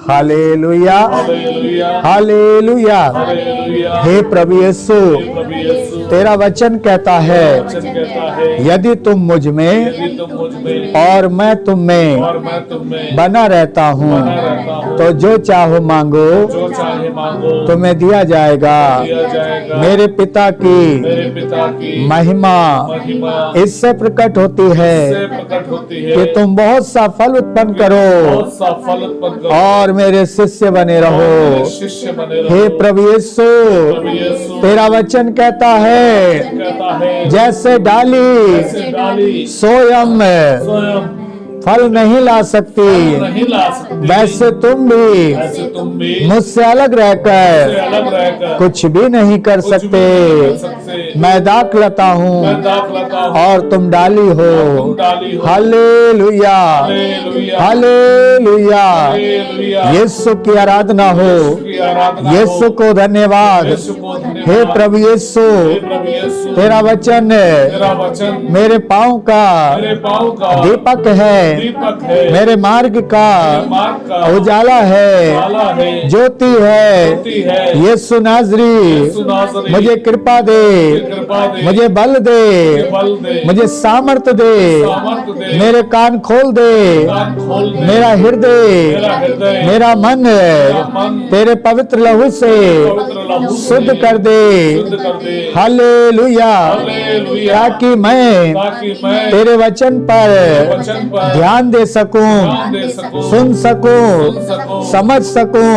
Hallelujah, hallelujah. हे प्रभु यीशु, तेरा वचन कहता है यदि तुम मुझ में और मैं तुम में बना रहता हूँ तो जो चाहो मांगो तुम्हें दिया जाएगा। मेरे पिता की महिमा इससे प्रकट होती है कि तुम बहुत सा फल उत्पन्न करो और मेरे शिष्य बने रहो। हे प्रभु यीशु, तेरा वचन कहता है जैसे डाली स्वयं फल नहीं ला सकती, वैसे तुम भी मुझसे अलग रहकर कुछ भी नहीं कर सकते। मैं दाखलता हूँ और तुम डाली हो। Hallelujah, hallelujah. यीशु की आराधना हो, यीशु को धन्यवाद। हे प्रभु यीशु, तेरा वचन मेरे पाँव का दीपक है, मेरे मार्ग का उजाला है, ज्योति है। यीशु नाज़री, मुझे कृपा दे, मुझे बल दे, मुझे सामर्थ दे, मेरे कान खोल दे, मेरा हृदय, मेरा मन तेरे पवित्र लहू से शुद्ध कर दे। हालेलुया, ताकि मैं तेरे वचन पर ध्यान दे सकूं, सुन सकूं, समझ सकूं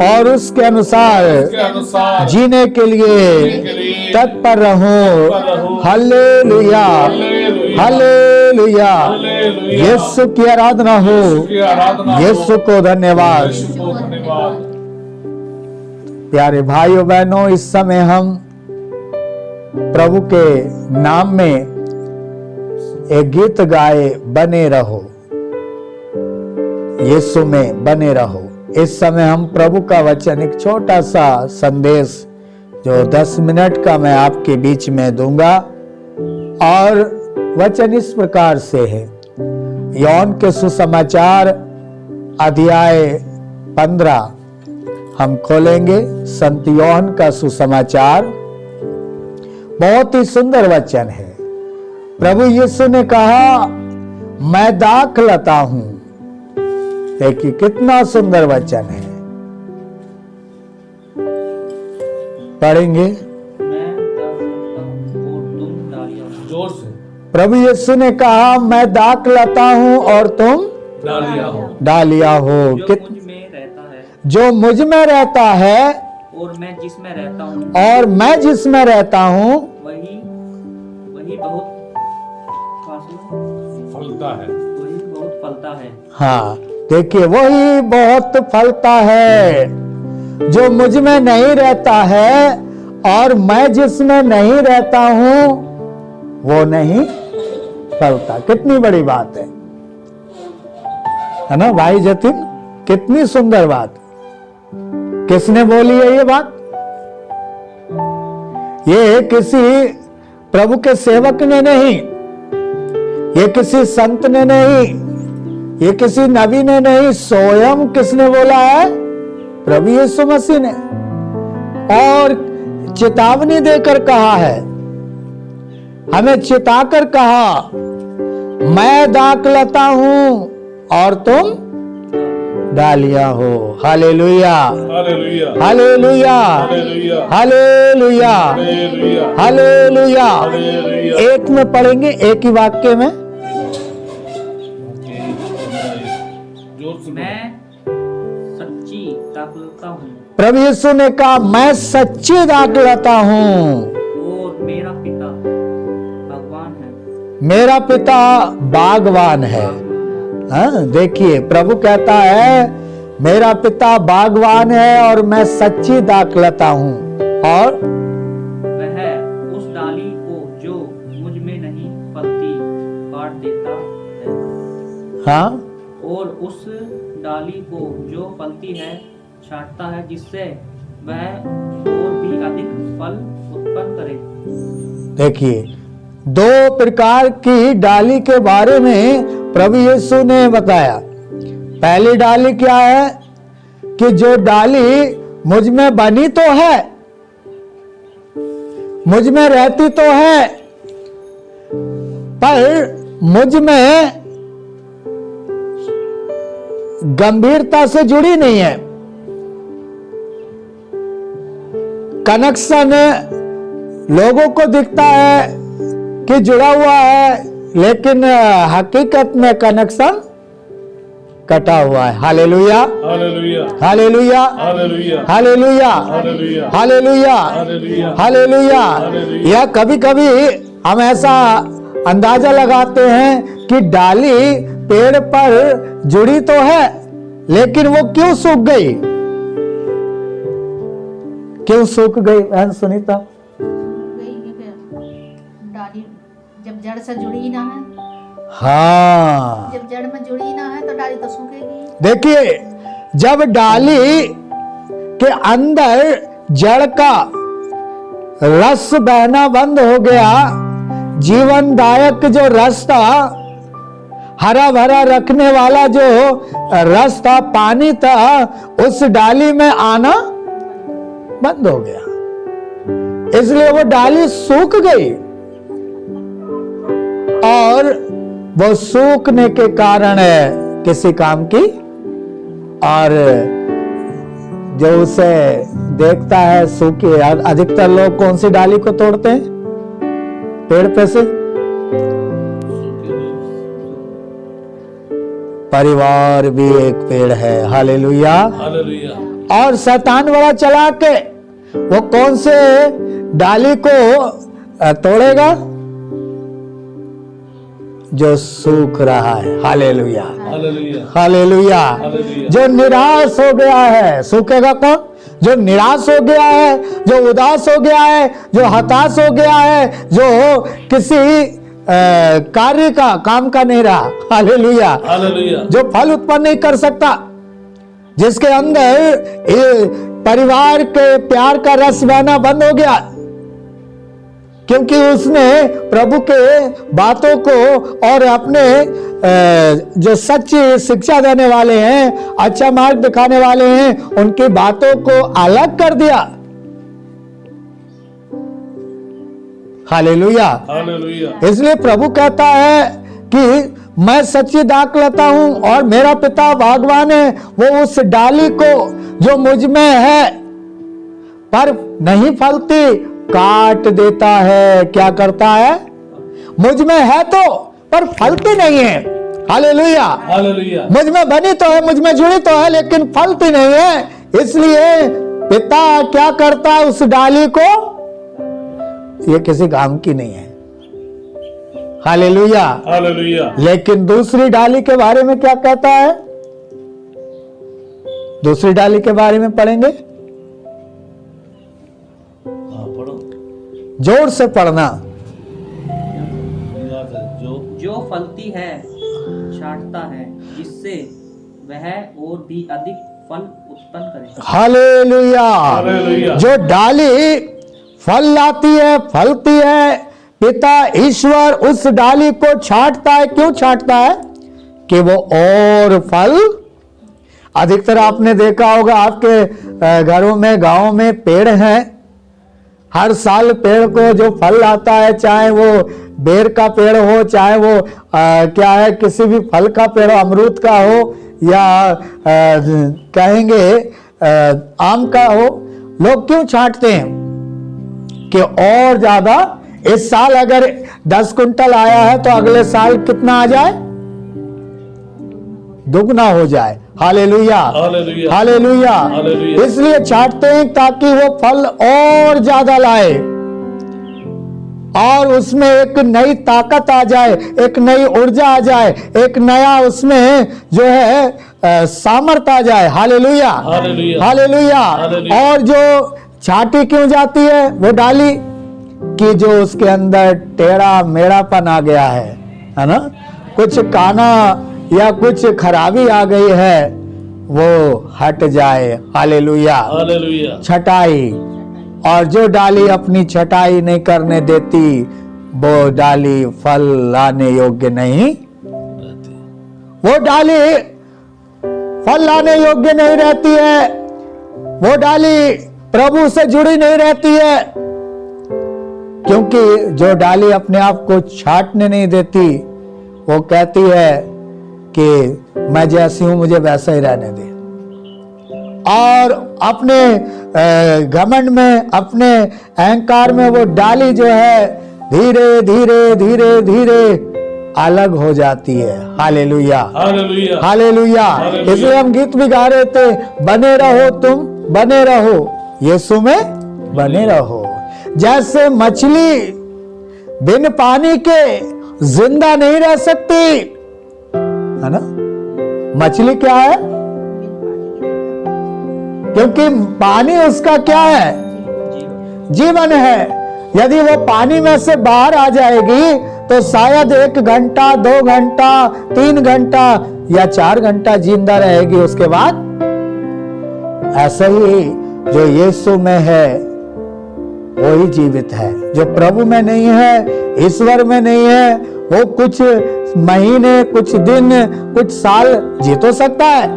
और उसके अनुसार जीने के लिए तत्पर रहूं। Hallelujah, hallelujah. यीशु की आराधना हो, यीशु को धन्यवाद। प्यारे भाइयों बहनों, इस समय हम प्रभु के नाम में एक गीत गाए, बने रहो, यीशु में बने रहो। इस समय हम प्रभु का वचन, एक छोटा सा संदेश जो 10 मिनट का मैं आपके बीच में दूंगा। और वचन इस प्रकार से है, यौन के सुसमाचार अध्याय 15 हम खोलेंगे। संत यौन का सुसमाचार बहुत ही सुंदर वचन है। प्रभु यीशु ने कहा मैं दाखलता हूं। देखिए कितना सुंदर वचन है, पढ़ेंगे। जोर से। प्रभु यीशु ने कहा मैं दाखलता हूं और तुम डालिया हो। जो मुझ में रहता है और मैं जिसमें रहता हूँ, और मैं जिसमें रहता हूँ वही बहुत फलता है, वही बहुत फलता है। हाँ, देखिए वही बहुत फलता है। जो मुझ में नहीं रहता है और मैं जिसमें नहीं रहता हूं वो नहीं फलता। कितनी बड़ी बात है ना भाई जतिन? कितनी सुंदर बात। किसने बोली है ये बात? ये किसी प्रभु के सेवक ने नहीं, ये किसी संत ने नहीं, ये किसी नबी ने नहीं, स्वयं किसने बोला है? प्रभु यीशु मसीह ने। और चेतावनी देकर कहा है, हमें चिताकर कहा मैं दाखलता हूं और तुम डालिया हो। Hallelujah, hallelujah, hallelujah, hallelujah, hallelujah. एक में पढ़ेंगे, एक ही वाक्य में। मैं सच्ची दाखलता हूँ प्रभु यीशु ने कहा मैं सच्ची दाखलता हूँ और मेरा पिता भगवान है। मेरा पिता बागवान है। हाँ, देखिए प्रभु कहता है मेरा पिता बागवान है और मैं सच्ची दाखलता हूँ और वह उस डाली को जो मुझ में नहीं फलती काट देता है। हाँ, और उस डाली को जो फलती है छांटता है, जिससे वह और भी अधिक फल उत्पन्न करे। देखिए, दो प्रकार की डाली के बारे में प्रभु यीशु ने बताया। पहली डाली क्या है कि जो डाली मुझ में बनी तो है, मुझ में रहती तो है, पर मुझ में गंभीरता से जुड़ी नहीं है। कनेक्शन लोगों को दिखता है कि जुड़ा हुआ है, लेकिन हकीकत में कनेक्शन कटा हुआ है। Hallelujah, hallelujah, hallelujah, hallelujah, hallelujah, hallelujah, hallelujah, hallelujah, hallelujah. Hallelujah. या कभी कभी हम ऐसा अंदाजा लगाते हैं कि डाली पेड़ पर जुड़ी तो है, लेकिन वो क्यों सूख गई? क्यों सूख गई बहन सुनीता? डाली जब जड़ से जुड़ी ही ना है, हाँ, जब जड़ में जुड़ी ही ना है तो डाली तो सूखेगी। देखिए, जब डाली के अंदर जड़ का रस बहना बंद हो गया, जीवनदायक जो रस था, हरा भरा रखने वाला जो रस था, पानी था, उस डाली में आना बंद हो गया, इसलिए वो डाली सूख गई। और वो सूखने के कारण किसी काम की, और जो उसे देखता है सूखी। अधिकतर लोग कौन सी डाली को तोड़ते हैं? पेड़ पे से। परिवार भी एक पेड़ है। Hallelujah, hallelujah. और शैतान बड़ा चालाक है, वो कौन से डाली को तोड़ेगा? जो सूख रहा है। Hallelujah, hallelujah, hallelujah. हालेलुया। जो निराश हो गया है, सूखेगा कौन? जो निराश हो गया है, जो उदास हो गया है, जो हताश हो गया है, जो किसी कार्य का काम का नहीं रहा। Hallelujah, hallelujah. जो फल उत्पन्न नहीं कर सकता, जिसके अंदर परिवार के प्यार का रस बहना बंद हो गया, क्योंकि उसने प्रभु के बातों को और अपने जो सच्ची शिक्षा देने वाले हैं, अच्छा मार्ग दिखाने वाले हैं, उनकी बातों को अलग कर दिया। Hallelujah, hallelujah. इसलिए प्रभु कहता है कि मैं सच्ची दाखलता हूं और मेरा पिता बागवान है। वो उस डाली को जो मुझ में है पर नहीं फलती, काट देता है। क्या करता है? मुझ में है तो पर फलती नहीं है। Hallelujah, hallelujah. मुझ में बनी तो है, मुझ में जुड़ी तो है, लेकिन फलती नहीं है। इसलिए पिता क्या करता है? उस डाली को, ये किसी काम की नहीं है। Hallelujah, hallelujah. लेकिन दूसरी डाली के बारे में क्या कहता है? दूसरी डाली के बारे में पढ़ेंगे, हाँ, पढ़ो। जोर से पढ़ना। जो फलती है छांटता है, जिससे वह और भी अधिक फल उत्पन्न करे। Hallelujah, hallelujah. जो डाली फल लाती है, फलती है, पिता ईश्वर उस डाली को छांटता है। क्यों छांटता है? कि वो और फल। अधिकतर आपने देखा होगा, आपके घरों में, गांवों में पेड़ हैं। हर साल पेड़ को जो फल आता है, चाहे वो बेर का पेड़ हो, चाहे वो क्या है, किसी भी फल का पेड़ हो, अमरूद का हो या कहेंगे आम का हो, लोग क्यों छांटते हैं? कि और ज्यादा, इस साल अगर 10 कुंटल आया है तो अगले साल कितना आ जाए? दुगना हो जाए। Hallelujah, hallelujah. हालेलुया। हालेलुया। इसलिए छांटते हैं ताकि वो फल और ज्यादा लाए और उसमें एक नई ताकत आ जाए, एक नई ऊर्जा आ जाए, एक नया उसमें जो है सामर्थ आ जाए। Hallelujah, hallelujah. हालेलुया। हालेलुया। और जो छांटी क्यों जाती है वो डाली? कि जो उसके अंदर टेढ़ा मेढ़ापन आ गया है ना, कुछ काना या कुछ खराबी आ गई है, वो हट जाए। हालेलुया। हालेलुया। छटाई, और जो डाली अपनी छटाई नहीं करने देती वो डाली फल लाने योग्य नहीं, वो डाली फल लाने योग्य नहीं रहती है, वो डाली प्रभु से जुड़ी नहीं रहती है, क्योंकि जो डाली अपने आप को छाटने नहीं देती, वो कहती है कि मैं जैसी हूं मुझे वैसा ही रहने दे, और अपने घमंड में, अपने अहंकार में वो डाली जो है धीरे धीरे धीरे धीरे अलग हो जाती है। Hallelujah, hallelujah. हालेलुया। इसलिए हम गीत भी गा रहे थे, बने रहो तुम, बने रहो यीशु में, बने रहो। जैसे मछली बिन पानी के जिंदा नहीं रह सकती, है ना। मछली क्या है? क्योंकि पानी उसका क्या है? जीवन है। यदि वो पानी में से बाहर आ जाएगी तो शायद 1 घंटा, 2 घंटा, 3 घंटा या 4 घंटा जिंदा रहेगी, उसके बाद ऐसा ही जो यीशु में है वो ही जीवित है। जो प्रभु में नहीं है, ईश्वर में नहीं है, वो कुछ महीने, कुछ दिन, कुछ साल जी तो सकता है,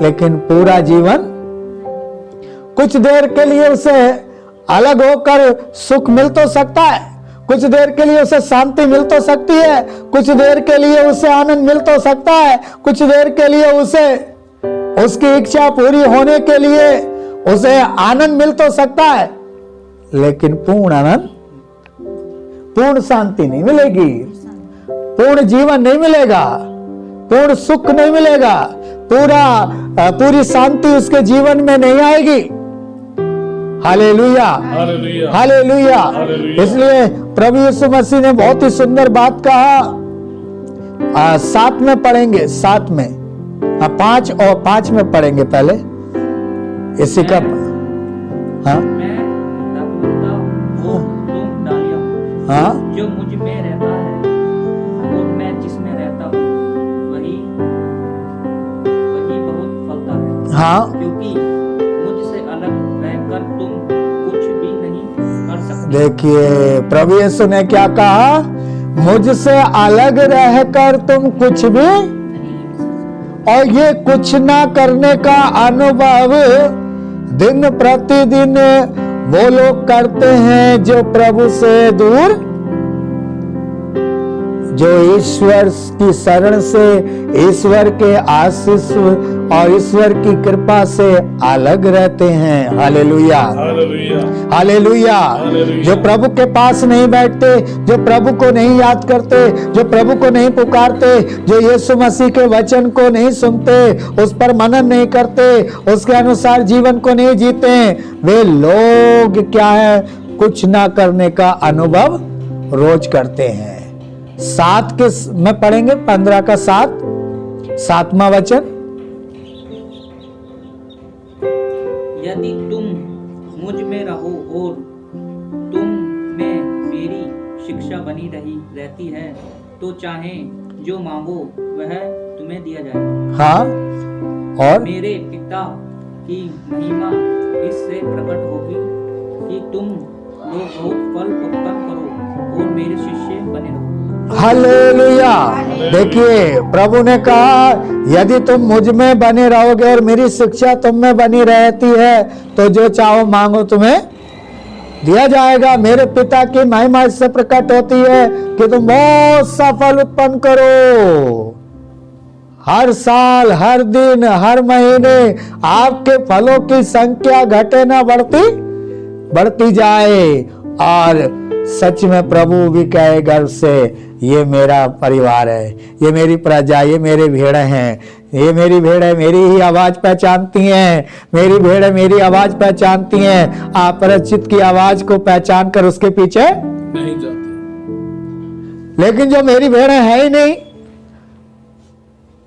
लेकिन पूरा जीवन, कुछ देर के लिए उसे अलग होकर सुख मिल तो सकता है, कुछ देर के लिए उसे शांति मिल तो सकती है, कुछ देर के लिए उसे आनंद मिल तो सकता है, कुछ देर के लिए उसे उसकी इच्छा पूरी होने के लिए उसे आनंद मिल तो सकता है, लेकिन पूर्ण आनंद, पूर्ण शांति नहीं मिलेगी, पूर्ण जीवन नहीं मिलेगा, पूर्ण सुख नहीं मिलेगा, पूरी शांति उसके जीवन में नहीं आएगी। Hallelujah, hallelujah. हालेलुया। इसलिए प्रभु यीशु मसीह ने बहुत ही सुंदर बात कहा। 7 में पढ़ेंगे, 7 में, 5 और 5 में पढ़ेंगे पहले इसी का। हाँ, मैं दबता हूँ, तुम डालियाँ हो, हाँ, जो मुझ में रहता है और मैं जिसमें रहता हूँ वही बहुत फलता है। हाँ। क्योंकि मुझसे अलग रहकर तुम कुछ भी नहीं कर सकते। देखिए प्रभु यीशु ने क्या कहा, मुझसे अलग रहकर तुम कुछ भी, और ये कुछ ना करने का अनुभव दिन प्रतिदिन वो लोग करते हैं जो प्रभु से दूर, जो ईश्वर की शरण से, ईश्वर के आशीष और ईश्वर की कृपा से अलग रहते हैं। Hallelujah, hallelujah. हालेलुया। जो प्रभु के पास नहीं बैठते, जो प्रभु को नहीं याद करते, जो प्रभु को नहीं पुकारते, जो यीशु मसीह के वचन को नहीं सुनते, उस पर मनन नहीं करते, उसके अनुसार जीवन को नहीं जीते, वे लोग क्या है, कुछ ना करने का अनुभव रोज करते हैं। 7 के में पढ़ेंगे, 15 का 7, 7वां वचन। यदि तुम मुझ में रहो और तुम में मेरी शिक्षा बनी रहती है तो चाहे जो मांगो वह तुम्हें दिया जाएगा। हाँ, और मेरे पिता की महिमा इससे प्रकट होगी कि तुम लोग बहुत फल उत्पन्न करो और मेरे शिष्य बने रहो। हालेलुया। देखिए प्रभु ने कहा, यदि तुम मुझ में बने रहोगे और मेरी शिक्षा तुम में बनी रहती है तो जो चाहो मांगो तुम्हें दिया जाएगा। मेरे पिता की महिमा इससे प्रकट होती है कि तुम बहुत सा फल उत्पन्न करो। हर साल, हर दिन, हर महीने आपके फलों की संख्या घटे ना बढ़ती जाए। और सच में प्रभु भी कहे गर्व से, ये मेरा परिवार है, ये मेरी प्रजा, ये मेरे भेड़े हैं, ये मेरी भेड़े मेरी ही आवाज पहचानती हैं, मेरी भेड़े मेरी आवाज पहचानती हैं। अपरिचित की आवाज को पहचान कर उसके पीछे नहीं जाते। लेकिन जो मेरी भेड़े हैं ही नहीं,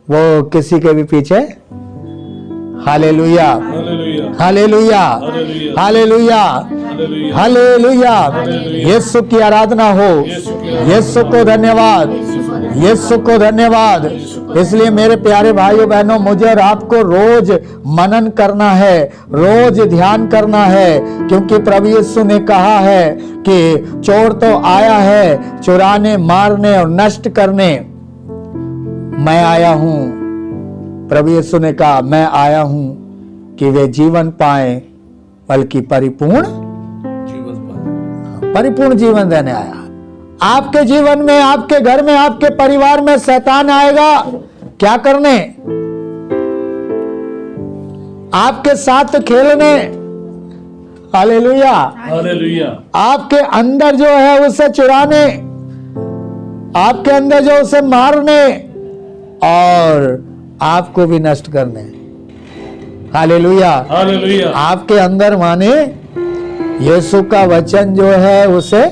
वो किसी के भी पीछे। Hallelujah, hallelujah. Hallelujah, hallelujah. Hallelujah, hallelujah. Hallelujah. Yeshu की आराधना हो, यीशु को धन्यवाद। यीशु को धन्यवाद। इसलिए मेरे प्यारे भाइयों बहनों, मुझे और आपको रोज मनन करना है, रोज ध्यान करना है, क्योंकि प्रभु यीशु ने कहा है कि चोर तो आया है चुराने, मारने और नष्ट करने, मैं आया हूं। प्रभु यीशु ने कहा मैं आया हूं कि वे जीवन पाए, बल्कि परिपूर्ण जीवन देने आया। आपके जीवन में, आपके घर में, आपके परिवार में शैतान आएगा क्या करने? आपके साथ खेलने। Hallelujah, hallelujah. आपके अंदर जो है उसे चुराने, आपके अंदर जो उसे मारने और आपको भी नष्ट करने। Hallelujah, hallelujah. आपके अंदर माने यीशु का वचन जो है उसे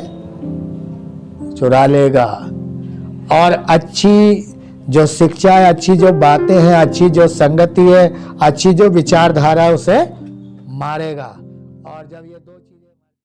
चुरा लेगा, और अच्छी जो शिक्षा है, अच्छी जो बातें हैं, अच्छी जो संगति है, अच्छी जो विचारधारा है उसे मारेगा। और जब ये दो चीजें